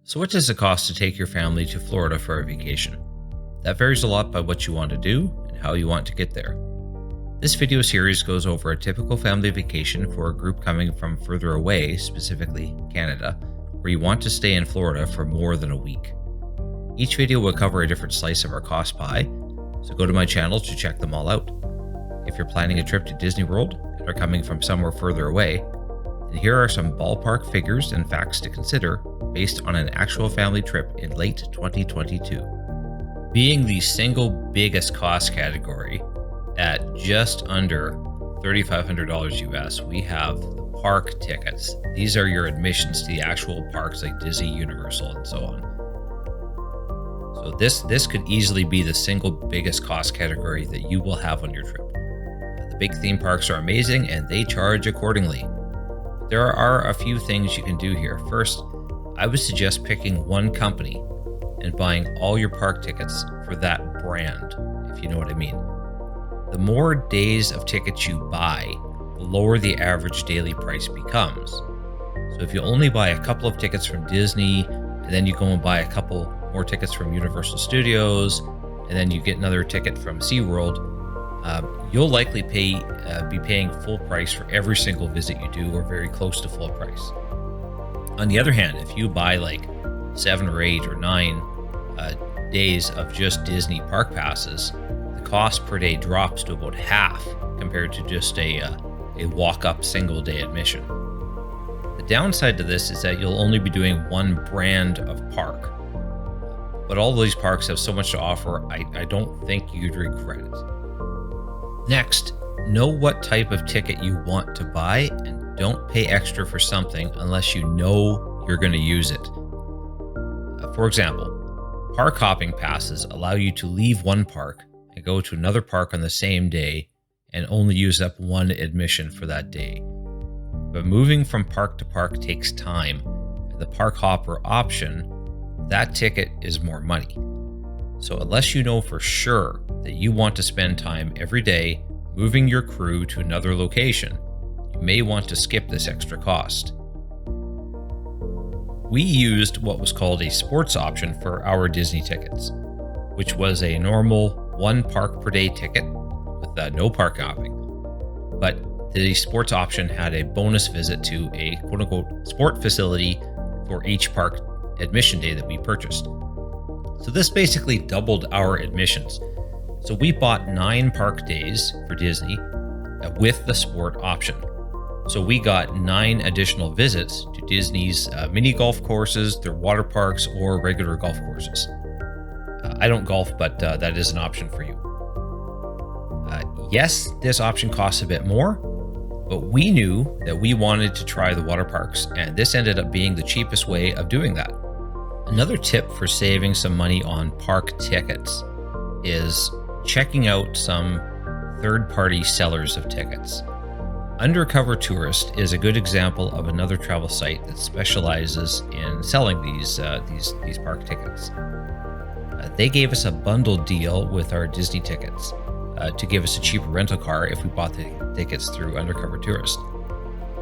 So what does it cost to take your family to Florida for a vacation? That varies a lot by what you want to do and how you want to get there. This video series goes over a typical family vacation for a group coming from further away, specifically Canada, where you want to stay in Florida for more than a week. Each video will cover a different slice of our cost pie, so go to my channel to check them all out. If you're planning a trip to Disney World and are coming from somewhere further away, then here are some ballpark figures and facts to consider based on an actual family trip in late 2022. Being the single biggest cost category at just under $3,500 US, we have the park tickets. These are your admissions to the actual parks like Disney, Universal, and so on. So this could easily be the single biggest cost category that you will have on your trip. The big theme parks are amazing and they charge accordingly. There are a few things you can do here. First, I would suggest picking one company and buying all your park tickets for that brand, if you know what I mean. The more days of tickets you buy, the lower the average daily price becomes. So if you only buy a couple of tickets from Disney, and then you go and buy a couple more tickets from Universal Studios, and then you get another ticket from SeaWorld, you'll likely be paying full price for every single visit you do, or very close to full price. On the other hand, if you buy like 7 or 8 or 9 days of just Disney park passes, the cost per day drops to about half compared to just a walk-up single day admission. The downside to this is that you'll only be doing one brand of park, but all these parks have so much to offer, I don't think you'd regret it. Next, know what type of ticket you want to buy and don't pay extra for something unless you know you're going to use it. For example, park hopping passes allow you to leave one park and go to another park on the same day and only use up one admission for that day. But moving from park to park takes time, and the park hopper option, that ticket is more money. So unless you know for sure that you want to spend time every day moving your crew to another location, you may want to skip this extra cost. We used what was called a sports option for our Disney tickets, which was a normal 1 park per day ticket with no park hopping. But the sports option had a bonus visit to a quote-unquote sport facility for each park admission day that we purchased. So this basically doubled our admissions. So we bought 9 park days for Disney with the sport option. So we got 9 additional visits to Disney's mini golf courses, their water parks, or regular golf courses. I don't golf, but that is an option for you. Yes, this option costs a bit more, but we knew that we wanted to try the water parks, and this ended up being the cheapest way of doing that. Another tip for saving some money on park tickets is checking out some third-party sellers of tickets. Undercover Tourist is a good example of another travel site that specializes in selling these park tickets. They gave us a bundled deal with our Disney tickets to give us a cheaper rental car if we bought the tickets through Undercover Tourist.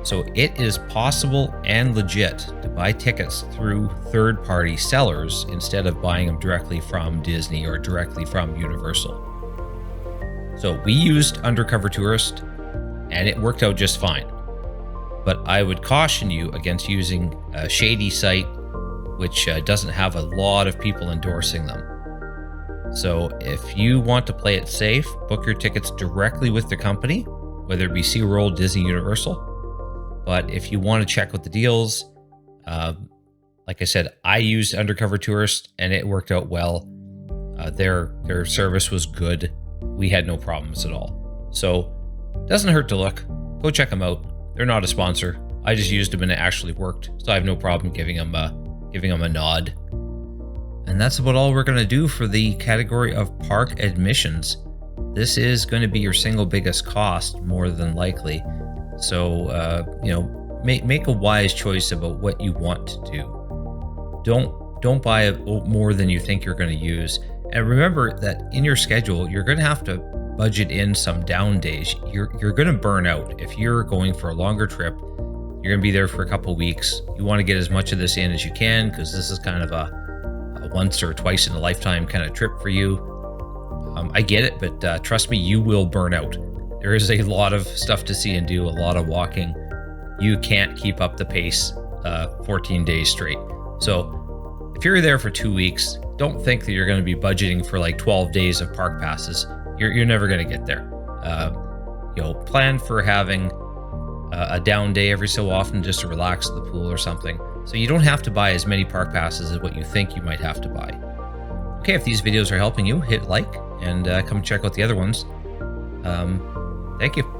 So it is possible and legit to buy tickets through third-party sellers instead of buying them directly from Disney or directly from Universal. So we used Undercover Tourist, and it worked out just fine. But I would caution you against using a shady site which doesn't have a lot of people endorsing them. So if you want to play it safe, book your tickets directly with the company, whether it be SeaWorld, Disney, Universal. But if you want to check with the deals, like I said, I used Undercover Tourist and it worked out well. Their service was good. We had no problems at all. So doesn't hurt to look. Go check them out. They're not a sponsor. I just used them and it actually worked, so I have no problem giving them a nod. And that's about all we're going to do for the category of park admissions. This is going to be your single biggest cost, more than likely. So make a wise choice about what you want to do. Don't buy more than you think you're going to use. And remember that in your schedule, you're going to have to budget in some down days. You're going to burn out if you're going for a longer trip You're going to be there for a couple weeks. You want to get as much of this in as you can because this is kind of a once or twice in a lifetime kind of trip for you. I get it, but trust me, you will burn out. There is a lot of stuff to see and do, a lot of walking. You can't keep up the pace 14 days straight. So if you're there for 2 weeks, don't think that you're going to be budgeting for like 12 days of park passes. You're never going to get there. Plan for having a down day every so often just to relax at the pool or something. So you don't have to buy as many park passes as what you think you might have to buy. Okay, if these videos are helping you, hit like and come check out the other ones. Thank you.